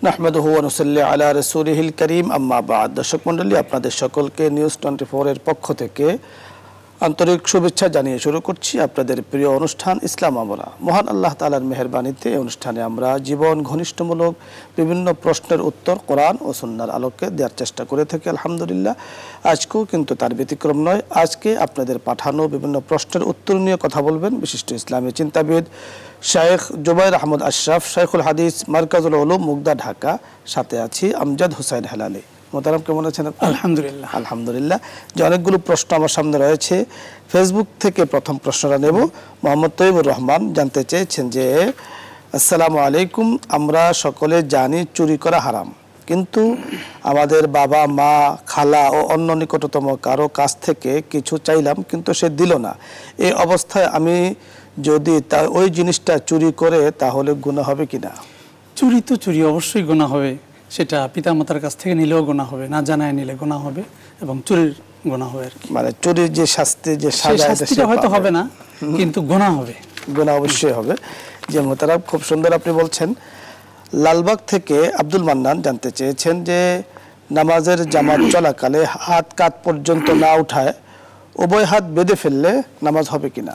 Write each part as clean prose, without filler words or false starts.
নাহমাদুহু ওয়া নুসাল্লি আলা রাসূলিহিল কারীম আম্মা বা'দ। দর্শক মণ্ডলী, আপনাদের সকলকে নিউজ 24 এর পক্ষ থেকে আন্তরিক শুভেচ্ছা জানিয়ে শুরু করছি আপনাদের প্রিয় অনুষ্ঠান ইসলাম আমরা। মহান আল্লাহ তাআলার মেহেরবানিতে এই অনুষ্ঠানে আমরা জীবন ঘনিষ্ঠমূলক বিভিন্ন প্রশ্নের উত্তর কোরআন ও সুন্নাহর আলোকে দেওয়ার চেষ্টা করে থাকি আলহামদুলিল্লাহ। আজকেও কিন্তু তার ব্যতিক্রম নয়। আজকে আপনাদের পাঠানো বিভিন্ন প্রশ্নের উত্তর নিয়ে কথা বলবেন বিশিষ্ট ইসলামী চিন্তাবিদ শেখ জুবাইর আহমদ আশরাফ, শেখুল হাদিস, মারকাজুল উলুম, মুগদা, ঢাকা। সাথে আছি আমজাদ হোসেন হেলালি। মোহতারাম, কেমন আছেন? আলহামদুলিল্লাহ। আলহামদুলিল্লাহ। যে অনেকগুলো প্রশ্ন আমার সামনে রয়েছে, ফেসবুক থেকে প্রথম প্রশ্নটা নেব। মোহাম্মদ তৈবুর রহমান জানতে চেয়েছেন যে আসসালামু আলাইকুম, আমরা সকলে জানি চুরি করা হারাম, কিন্তু আমাদের বাবা মা খালা ও অন্য নিকটতম কারো কাছ থেকে কিছু চাইলাম কিন্তু সে দিল না। এই অবস্থায় আমি যদি ওই জিনিসটা চুরি করে তাহলে গুনাহ হবে কিনা? চুরি তো চুরি, অবশ্যই গুনাহ হবে। সেটা পিতামাতার কাছ থেকে নিলেও গুনাহ হবে, না জানায় নিলে গুনাহ হবে, এবং চুরির গুনাহ হবে আর কি। মানে চুরির যে শাস্তি, যে শাস্তিটা হয়তো হবে না, কিন্তু গুনাহ হবে, গুনাহ অবশ্যই হবে। যে মোহতারাম, খুব সুন্দর আপনি বলছেন। লালবাগ থেকে আব্দুল মান্নান জানতে চেয়েছেন যে নামাজের জামাত চলাকালে হাত কাঁধ পর্যন্ত না উঠায় উভয় হাত বেঁধে ফেললে নামাজ হবে কিনা?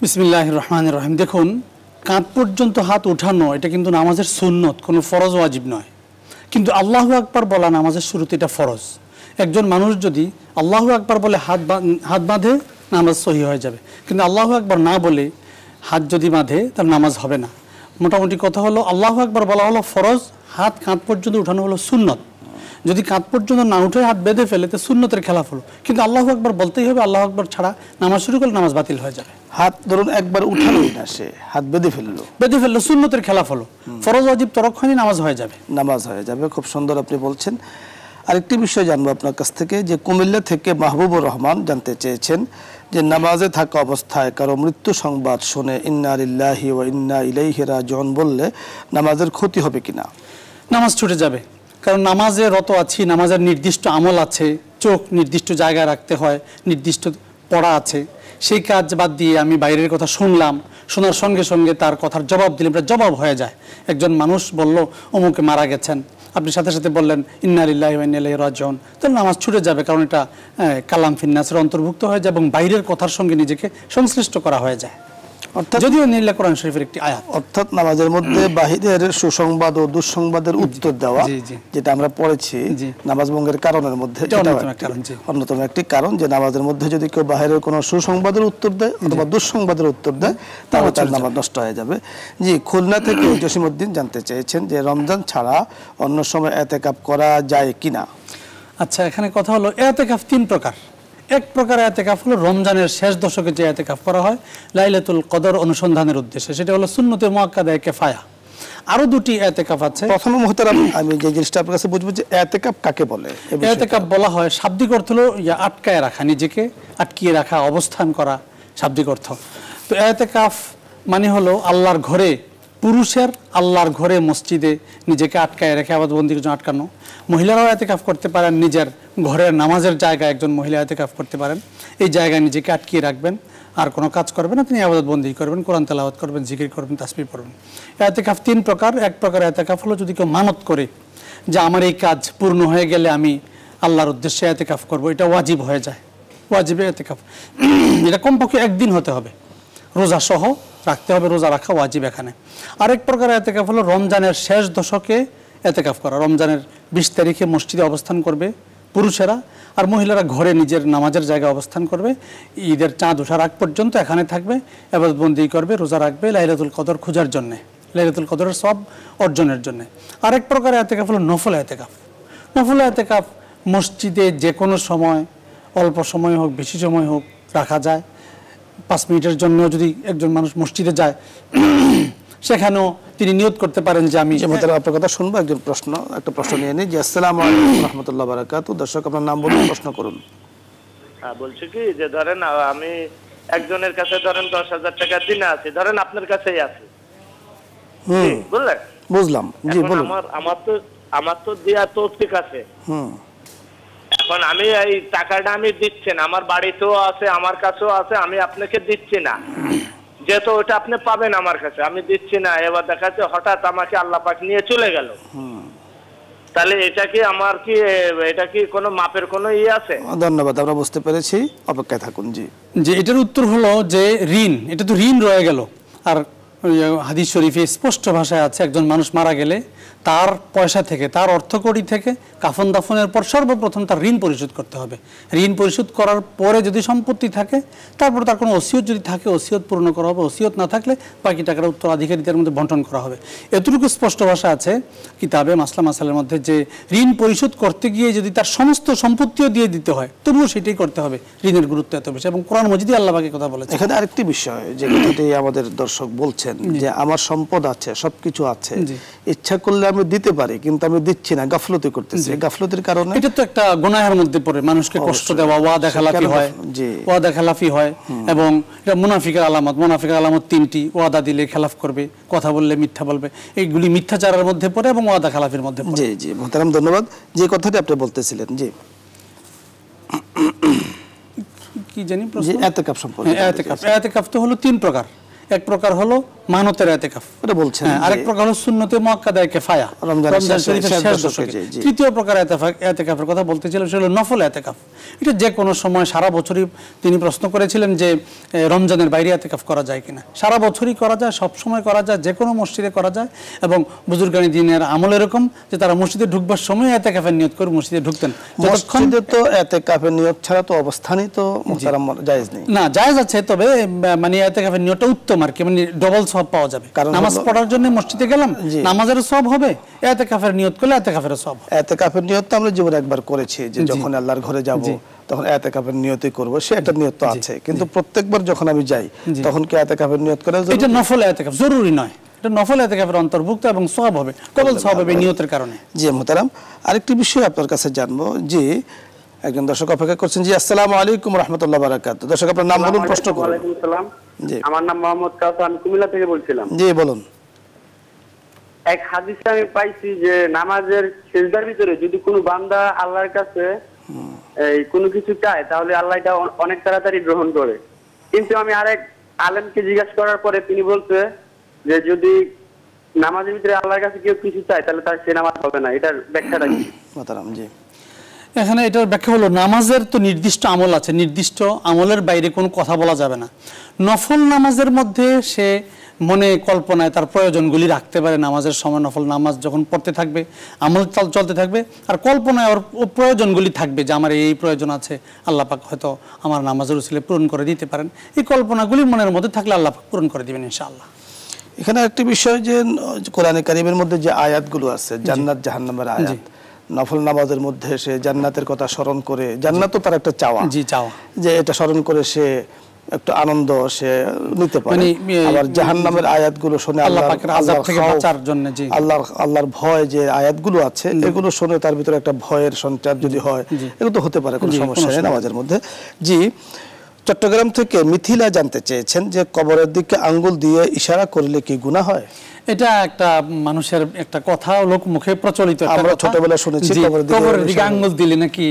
বিসমিল্লাহির রহমানির রহিম। দেখুন, কাঁধ পর্যন্ত হাত উঠানো এটা কিন্তু নামাজের সুন্নত, কোনো ফরজ ওয়াজিব নয়। কিন্তু আল্লাহু আকবার বলা নামাজের শুরুতে এটা ফরজ। একজন মানুষ যদি আল্লাহু আকবার বলে হাত বাঁধে, নামাজ সহি হয়ে যাবে। কিন্তু আল্লাহু আকবার না বলে হাত যদি বাঁধে, তার নামাজ হবে না। মোটামুটি কথা হলো, আল্লাহু আকবার বলা হলো ফরজ, হাত কাঁধ পর্যন্ত উঠানো হলো সুন্নত। যদি কাঁধ পর্যন্ত না উঠে হাত বেঁধে ফেলে, তো সুন্নতের খেলাফ হলো। কিন্তু আল্লাহু আকবার বলতেই হবে, আল্লাহু আকবার ছাড়া নামাজ শুরু করলে নামাজ বাতিল হয়ে যাবে। হাত ধরুন একবার উঠানোই না, সে হাত বেঁধে ফেললো, সুন্নতের খেলাফ হলো। ফরজ ওয়াজিব তরক্ষণই নামাজ হয়ে যাবে, নামাজ হয়ে যাবে। খুব সুন্দর আপনি বলছেন। আরেকটি বিষয় জানবো আপনার কাছ থেকে, যে কুমিল্লা থেকে মাহবুবুর রহমান জানতে চেয়েছেন যে নামাজে থাকা অবস্থায় কারো মৃত্যু সংবাদ শুনে ইন্না লিল্লাহি ওয়া ইন্না ইলাইহি রাজিউন বললে নামাজের ক্ষতি হবে কিনা? নামাজ ছুটে যাবে, কারণ নামাজে রত আছি, নামাজের নির্দিষ্ট আমল আছে, চোখ নির্দিষ্ট জায়গায় রাখতে হয়, নির্দিষ্ট পড়া আছে। সেই কাজ বাদ দিয়ে আমি বাইরের কথা শুনলাম, শোনার সঙ্গে সঙ্গে তার কথার জবাব দিলাম, এটা জবাব হয়ে যায়। একজন মানুষ বলল অমুকে মারা গেছেন, আপনি সাথে সাথে বললেন ইন্না লিল্লাহি ওয়া ইন্না ইলাইহি রাজিউন, তাহলে নামাজ ছুটে যাবে, কারণ এটা কালাম ফিন্নাসের অন্তর্ভুক্ত হয়ে যায় এবং বাইরের কথার সঙ্গে নিজেকে সংশ্লিষ্ট করা হয়ে যায়। অর্থাৎ যদিও নীলা কোরআন শরীফের একটি আয়াত, অর্থাৎ নামাজের মধ্যে বাহিরের সুসংবাদ ও দুঃসংবাদের উত্তর দেওয়া, যেটা আমরা পড়েছি নামাজ ভঙ্গের কারণের মধ্যে অন্যতম একটি কারণ, যে নামাজের মধ্যে যদি কেউ বাহিরের কোনো সুসংবাদের উত্তর দেয় অথবা দুঃসংবাদের উত্তর দেয়, তাহলে তার নামাজ নষ্ট হয়ে যাবে। জি, খুলনা থেকে জসিমউদ্দিন জানতে চেয়েছেন যে রমজান ছাড়া অন্য সময় ইতিকাফ করা যায় কিনা? আচ্ছা, এখানে কথা হলো ইতিকাফ তিন প্রকার। এক প্রকার ইতিকাফ হলো রমজানের শেষ দশকে যে ইতিকাফ করা হয় লাইলাতুল কদর অনুসন্ধানের উদ্দেশ্যে, সেটা হলো সুন্নতে মুআক্কাদা কিফায়া। আরো দুটি ইতিকাফ আছে। প্রথমে মুহতারাম, আমি যে জিনিসটা আপনার কাছে বুঝবো যে ইতিকাফ কাকে বলে। ইতিকাফ বলা হয়, শাব্দিক অর্থ হলো আটকায় রাখা, নিজেকে আটকিয়ে রাখা, অবস্থান করা, শাব্দিক অর্থ। তো ইতিকাফ মানে হলো আল্লাহর ঘরে, পুরুষের আল্লাহর ঘরে মসজিদে নিজেকে আটকায় রেখে ইবাদতবন্দির জন্য আটকানো। মহিলারাও ইতিকাফ করতে পারেন, নিজের ঘরের নামাজের জায়গায় একজন মহিলা ইতিকাফ করতে পারেন। এই জায়গায় নিজেকে আটকিয়ে রাখবেন, আর কোনো কাজ করবেন না, তিনি ইবাদতবন্দি করবেন, কোরআন তেলাওয়াত করবেন, জিকির করবেন, তাসবিহ পড়বেন। ইতিকাফ তিন প্রকার। এক প্রকার ইতিকাফ হলো যদি কেউ মানত করে যে আমার এই কাজ পূর্ণ হয়ে গেলে আমি আল্লাহর উদ্দেশ্যে ইতিকাফ করব, এটা ওয়াজিব হয়ে যায়। ওয়াজিবে ইতিকাফ এটা কমপক্ষে একদিন হতে হবে, রোজা সহ রাখতে হবে, রোজা রাখা ওয়াজিব এখানে। আরেক প্রকার ইতিকাফ হলো রমজানের শেষ দশকে ইতিকাফ করা। রমজানের 20 তারিখে মসজিদে অবস্থান করবে পুরুষেরা, আর মহিলারা ঘরে নিজের নামাজের জায়গায় অবস্থান করবে, ঈদের চাঁদ ওঠার আগ পর্যন্ত এখানে থাকবে, ইবাদতবন্দি করবে, রোজা রাখবে, লাইলাতুল কদর খোঁজার জন্যে, লাইলাতুল কদরের সব অর্জনের জন্য। আরেক প্রকার ইতিকাফ হলো নফল ইতিকাফ। নফল ইতিকাফ মসজিদে যে কোনো সময়, অল্প সময় হোক বেশি সময় হোক, রাখা যায়। 5 মিনিটের জন্য যদি একজন মানুষ মসজিদে যায়, সেখানেও তিনি নিয়ত করতে পারেন যে আমি আপনার কথা শুনবো। একটা প্রশ্ন নিয়ে নিই। যে আসসালামু আলাইকুম ওয়া রাহমাতুল্লাহি ওয়া বারাকাতুহু। দর্শক, আপনার নাম বলুন, প্রশ্ন করুন। হ্যাঁ, বলছি কি যে ধরেন আমি একজনের কাছে ধরেন 10,000 টাকা দিনে আছে, ধরেন আপনার কাছেই আছে, বুঝলেন? বুঝলাম, জি বলুন। আমার তো দেয়া তো ঠিক আছে। এখন আমি এই টাকাটা আমি দিচ্ছি না, আমার বাড়িতেও আছে, আমার কাছেও আছে, আমি আপনাকে দিচ্ছি না, যেহেতু ওটা আপনি পাবেন আমার কাছে, আমি দিচ্ছি না, এবার দেখা যাচ্ছে হঠাৎ আমাকে আল্লাহ পাক নিয়ে চলে গেল, তাহলে এটা কি কোনো মাপের কোনো ইয়ে আছে? ধন্যবাদ, আমরা বুঝতে পেরেছি, অপেক্ষায় থাকুন। জি যে এটার উত্তর হলো যে ঋণ, এটা তো ঋণ রয়ে গেল। আর হাদিস শরীফে স্পষ্ট ভাষায় আছে, একজন মানুষ মারা গেলে তার পয়সা থেকে, তার অর্থকড়ি থেকে কাফন দাফনের পর সর্বপ্রথম তার ঋণ পরিশোধ করতে হবে। ঋণ পরিশোধ করার পরে যদি সম্পত্তি থাকে, তারপর তার কোনো ওসিয়ত যদি থাকে ওসিয়ত পূর্ণ করা হবে, ওসিয়ত না থাকলে বাকি টাকাটা উত্তরাধিকারীদের মধ্যে বন্টন করা হবে। এতটুকু স্পষ্ট ভাষা আছে কিতাবে মাসলা মাসালের মধ্যে যে ঋণ পরিশোধ করতে গিয়ে যদি তার সমস্ত সম্পত্তিও দিয়ে দিতে হয়, তবুও সেটাই করতে হবে। ঋণের গুরুত্ব এত বেশি, এবং কোরআন মজিদে আল্লাহ পাকের কথা বলেছে। এখানে আরেকটি বিষয় যে কথাটি আমাদের দর্শক বলছেন যে আমার সম্পদ আছে, সবকিছু আছে, ইচ্ছা করলে আমি দিতে পারি, কিন্তু আমি দিচ্ছি না, গাফলতি করতেছি। গাফলতির কারণে এটা তো একটা গুনাহের মধ্যে পড়ে, মানুষকে কষ্ট দেওয়া, ওয়াদা খেলাফি হয়, ওয়াদা খেলাফি হয়, এবং এটা মুনাফিকের আলামত। মুনাফিকের আলামত তিনটি: ওয়াদা দিলে খেলাফ করবে, কথা বললে মিথ্যা বলবে, এইগুলি মিথ্যাচারের মধ্যে পড়ে এবং ওয়াদা খেলাফির মধ্যে পড়ে। জি জি মোহতারাম, ধন্যবাদ। যে কথাটি আপনি বলতেছিলেন, জি কি জানি প্রশ্ন? ইতিকাফ সম্পর্কে। ইতিকাফ তো হলো তিন প্রকার। এক প্রকার হলো মানতের ইতিকাফ, এটা বলছেন। আরেক প্রকার হলো সুন্নতে মুআক্কাদা কিফায়া, রমজান শরীফের শেষ দশকে। তৃতীয় প্রকার ইতিকাফের কথা বলতেছিলেন, সেটা হলো নফল ইতিকাফ। এটা যে কোনো সময় সারা বছরই, তিনি প্রশ্ন করেছিলেন যে রমজানের বাইরে ইতিকাফ করা যায় কিনা। সারা বছরই করা যায়, সব সময় করা যায়, যে কোনো মসজিদে করা যায়। এবং বুজুর্গানি দিনের আমল এরকম যে তারা মসজিদে ঢুকবার সময় ইতিকাফের নিয়ত করে মসজিদে ঢুকতেন। মসজিদে তো ইতিকাফের নিয়ত ছাড়া তো অবস্থানই তো মুহতারাম জায়েজ নেই। না, জায়েজ আছে, তবে মানে ইতিকাফের নিয়তটা উত্তম আর কি, মানে ডবল সওয়াব পাওয়া যাবে। নামাজ পড়ার জন্য মসজিদে গেলাম, নামাজের সওয়াব হবে, ইতিকাফের নিয়ত করলে ইতিকাফের সওয়াব। ইতিকাফের নিয়ত তো আমরা জীবনে একবার করেছি, যে যখন আল্লাহর ঘরে যাব তখন ইতিকাফের নিয়তই করব, সে একটা নিয়ত তো আছে। কিন্তু প্রত্যেকবার যখন আমি যাই তখন কি ইতিকাফের নিয়ত করা জরুরি? এটা নফল ইতিকাফ, জরুরি নয়। এটা নফল ইতিকাফের অন্তর্ভুক্ত এবং সওয়াব হবে, ডবল সওয়াব হবে নিয়তের কারণে। জি মুহতারাম, আরেকটি বিষয় আপনার কাছে জানবো। জি, একজন দর্শক অপেক্ষা করছেন। জি, আসসালামু আলাইকুম রাহমাতুল্লাহি ওয়া বারাকাতুহু। দর্শক আপনার নাম বলুন, প্রশ্ন করুন। ওয়ালাইকুম আসসালাম। জি, আমার নাম মোহাম্মদ কাউসার, আমি কুমিল্লা থেকে বলছিলাম। জি বলুন। এক হাদিসে আমি পাইছি যে নামাজের সিজদার ভিতরে যদি কোনো বান্দা আল্লাহর কাছে এই কোনো কিছু চায়, তাহলে আল্লাহ এটা অনেক তাড়াতাড়ি গ্রহণ করে। কিন্তু আমি আরেক আলেমকে জিজ্ঞাসা করার পরে তিনি বলছে যে যদি নামাজের ভিতরে আল্লাহর কাছে কেউ কিছু চায়, তাহলে তার সে নামাজ হবে না। এটার ব্যাখ্যাটা কি? মুহতারাম, জি এখানে এটার ব্যাখ্যা হলো, নামাজের তো নির্দিষ্ট আমল আছে, নির্দিষ্ট আমলের বাইরে কোনো কথা বলা যাবে না। নফল নামাজের মধ্যে সে মনে কল্পনায় তার প্রয়োজনগুলি রাখতে পারে। নামাজের সময় নফল নামাজ যখন পড়তে থাকবে, আমল চলতে থাকবে, আর কল্পনায় ওর প্রয়োজনগুলি থাকবে যে আমার এই প্রয়োজন আছে, আল্লাহ পাক হয়তো আমার নামাজের উসিলে পূরণ করে দিতে পারেন। এই কল্পনাগুলি মনের মধ্যে থাকলে আল্লাহ পাক পূরণ করে দিবেন ইনশাআল্লাহ। এখানে একটি বিষয় যে কোরআনে কারীমের মধ্যে যে আয়াতগুলো আছে, জান্নাত জাহান্নামের আয়াত, নফল নামাজের মধ্যে সে জান্নাতের কথা স্মরণ করে, জান্নাতও তার একটা চাওয়া, যে এটা স্মরণ করে সে একটু আনন্দ সে নিতে পারে। আবার জাহান্নামের আয়াতগুলো শুনে আল্লাহ পাকের আযাব থেকে বাঁচার জন্য, জি আল্লাহর ভয় যে আয়াতগুলো আছে, এগুলো শুনে তার ভিতরে একটা ভয়ের সঞ্চার যদি হয়, এগুলো তো হতে পারে, কোনো সমস্যা নেই নামাজের মধ্যে। জি, চট্টগ্রাম থেকে মিথিলা জানতে চেয়েছেন যে কবরের দিকে আঙ্গুল দিয়ে ইশারা করলে কি গুনাহ হয়? এটা একটা মানুষের একটা কথা, লোক মুখে প্রচলিত, আমরা ছোটবেলা শুনেছি কবরের দিকে আঙ্গুল দিলে নাকি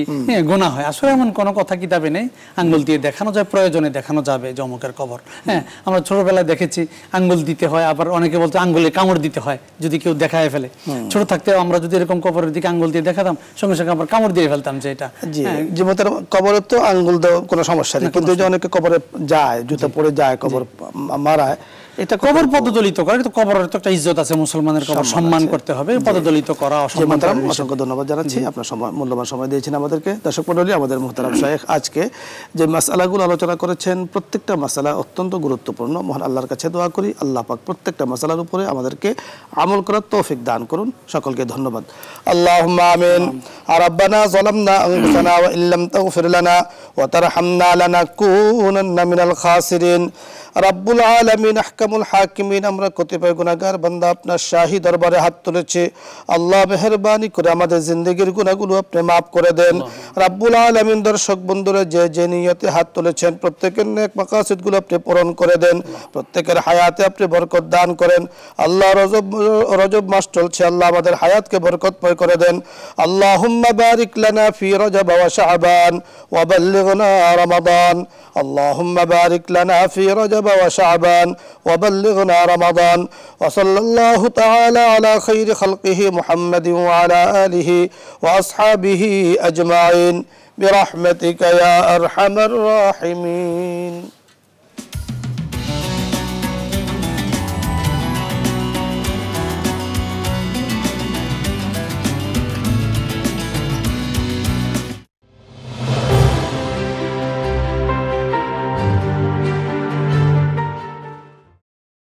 গুনাহ হয়। আসলে এমন কোনো কথা কিতাবে নেই। আঙ্গুল দিয়ে দেখানো যায়, প্রয়োজনে দেখানো যাবে যে অমুকের কবর। হ্যাঁ, আমরা ছোটবেলায় দেখেছি আঙ্গুল দিতে হয়, আবার অনেকে বলতো আঙ্গুলে কামড় দিতে হয় যদি কেউ দেখায় ফেলে। ছোট থাকতে আমরা যদি এরকম কবরের দিকে আঙ্গুল দিয়ে দেখাতাম, সঙ্গে সঙ্গে আমরা কামড় দিয়ে ফেলতাম। যে এটা জীবতের কবরে তো আঙ্গুল দেওয়া কোনো সমস্যা নেই, কিন্তু যে অনেকে কবরে যায়, জুতা পরে যায়, কবর মারায়, এটা কবর পদদলিত করে। তো কবরের তো একটা ইজ্জত আছে, মুসলমানের কবর সম্মান করতে হবে, পদদলিত করা অসম্মান। অসংখ্য ধন্যবাদ জানাচ্ছি, আপনার মূল্যবান সময় দিয়েছেন আমাদেরকে। দর্শক মণ্ডলী, আমাদের মুহতারাম শায়েখ আজকে যে মাসআলাগুলো আলোচনা করেছেন, প্রত্যেকটা মাসআলা অত্যন্ত গুরুত্বপূর্ণ। মহান আল্লাহর কাছে দোয়া করি আল্লাহ পাক প্রত্যেকটা মাসআলার উপরে আমাদেরকে আমল করার তৌফিক দান করুন। সকলকে ধন্যবাদ। আল্লাহুম্মা আমিন। রাব্বানা যালামনা আনফুসানা ওয়া ইল্লাম তাগফির লানা ওয়া তারহামনা লানাকুনান্না মিনাল খাসিরিন। রাব্বুল আলামিন, আহকামুল হাকিমিন, আমরা কতিপয় গুনাহগার বান্দা আপনার শাহী দরবারে হাত তুলেছে। আল্লাহ মেহেরবানি করে আমাদের জিন্দেগির গুনাহগুলো আপনি মাফ করে দেন। রাব্বুল আলামিন দর্শক বন্ধুরা যে যে নিয়তে হাত তুলেছেন প্রত্যেকের নেক মাকাসিদগুলো আপনি পূরণ করে দেন, প্রত্যেকের হায়াতে আপনি বরকত দান করেন। আল্লাহ রজব মাস চলছে, আল্লাহ আমাদের হায়াতকে বরকতময় করে দেন। আল্লাহুম্মা বারিক লানা ফি রজব ওয়া শাবান ওয়া বাল্লিগনা রমাদান। اللهم بارك لنا في رجب وشعبان وبلغنا رمضان وصلى الله تعالى على خير خلقه محمد وعلى آله وأصحابه أجمعين برحمتك يا أرحم الراحمين.